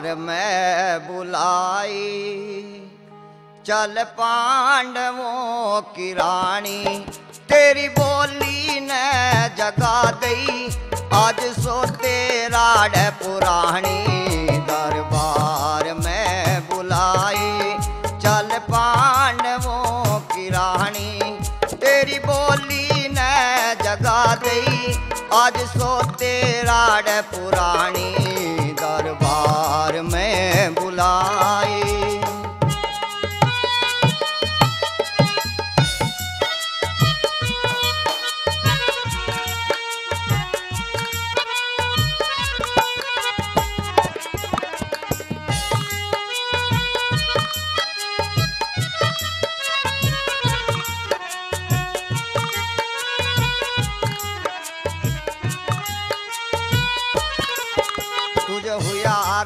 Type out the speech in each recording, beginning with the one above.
मैं बुलाई, चल पांडवों की रानी, तेरी बोली ने जगा दई, आज सो तेरा डे पुरानी। दरबार में बुलाई, चल पांडवों की रानी, तेरी बोली ने जगा दई, आज सो तेरा डे पुरानी। दरबार में बुलाई,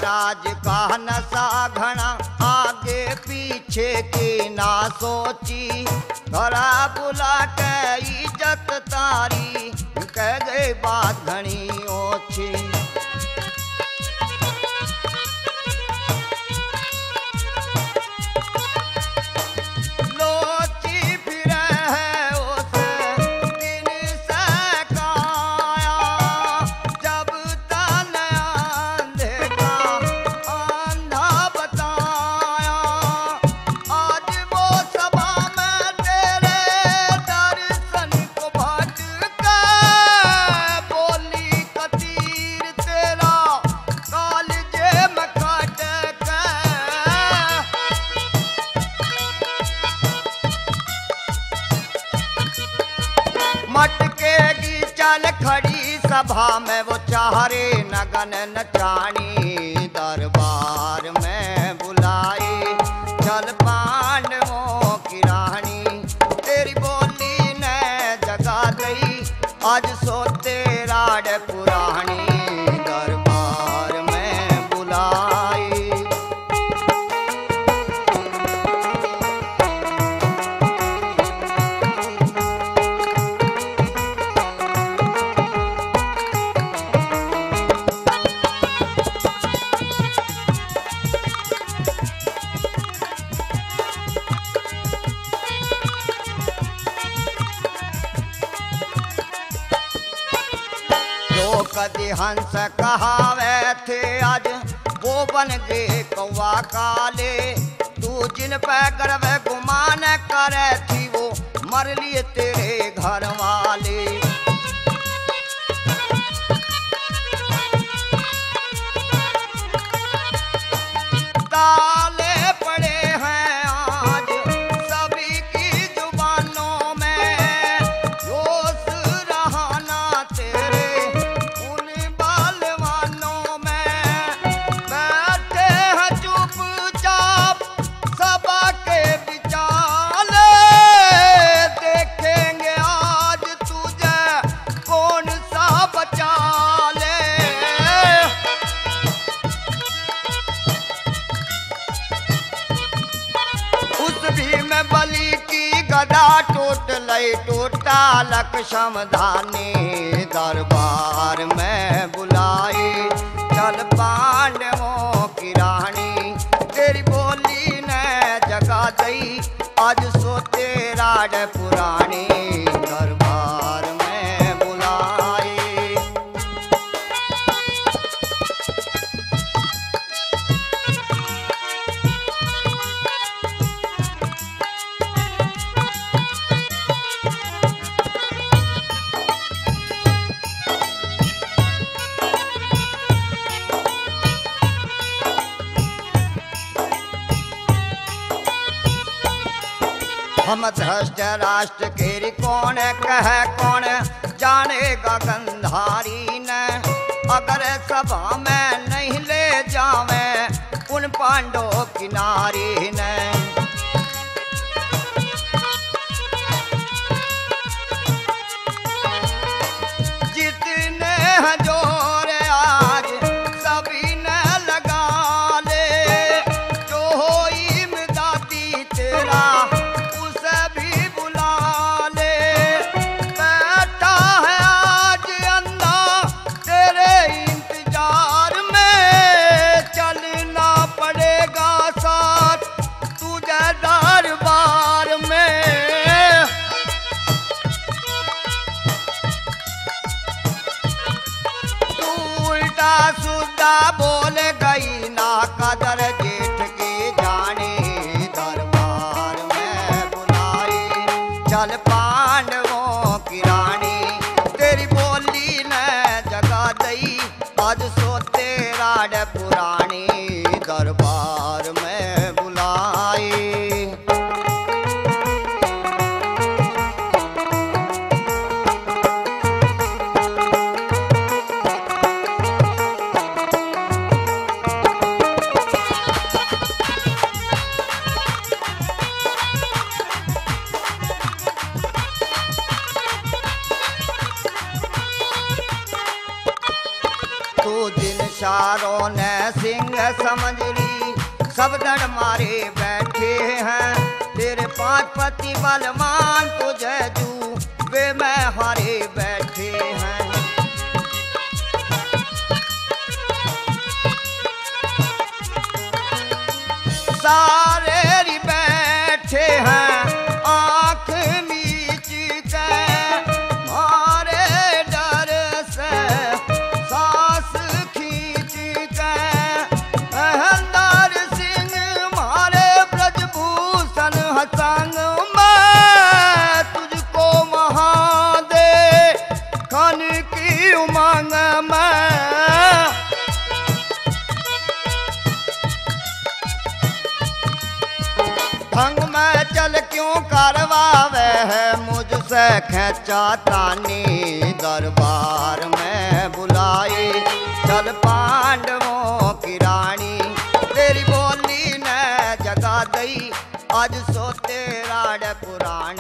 राज का नशा घना, आगे पीछे की ना सोची, घरा बुला के इज्जत तारी, कह गए बात घनी ओछी। लोची फिरे है उस दिन से काया, जब तन अंधे का अंधा बताया, आज वो सभा में तेरे दर्शन को भटका, बोली कतीर तेरा कालजे में खटका। मटकेगी चल खड़ी सभा में वो चारे नगन नचानी। दरबार में बुलाई, चल पांडवों की रानी, तेरी बोली ने जगा दई, आज सो तेरा डे पुरानी। दरबार में बुलाई, कदी हंस कहावे थे, आज वो बन गए कौवा काले, तू जिन पे गर्व गुमान करे थी, वो मर लिए तेरे घर वाले। ताले पड़े हैं आज सभी की जुबानों में, जोश रहाना तेरे बलि की गदा टूट लई, टूटा लक समधानी। दरबार में बुलाई, चल पांडवों की रानी, तेरी बोली ने जगा दई, आज सो तेरा डे पुरानी। दरबार में बुलाई, हम धृष्ट राष्ट्र केरी कौन कहे, कौन जानेगा गंधारी न, अगर सभा में नहीं ले जावे उन पांडवों की नारी न। जितने जोर आज सभी ने लगा ले, जो हो इमदादी तेरा चलना समझरी सब दड़ मारे बैठे हैं। तेरे पांच पति बलवान तुझे जू वे मैं हारे बैठे हैं। सारे री बैठे हैं आंख मीच के मारे डर से सांस खींच के। अहंदर सिंह मारे ब्रजभूषण हसंग मैं तुझको वहां दे खन की उमंग में। संग में चल क्यों करवावे है मुझसे खेचा तानी। दरबार में बुलाई चल पांडवों की रानी। तेरी बोली ने जगा दई आज सो तेरा पुराण।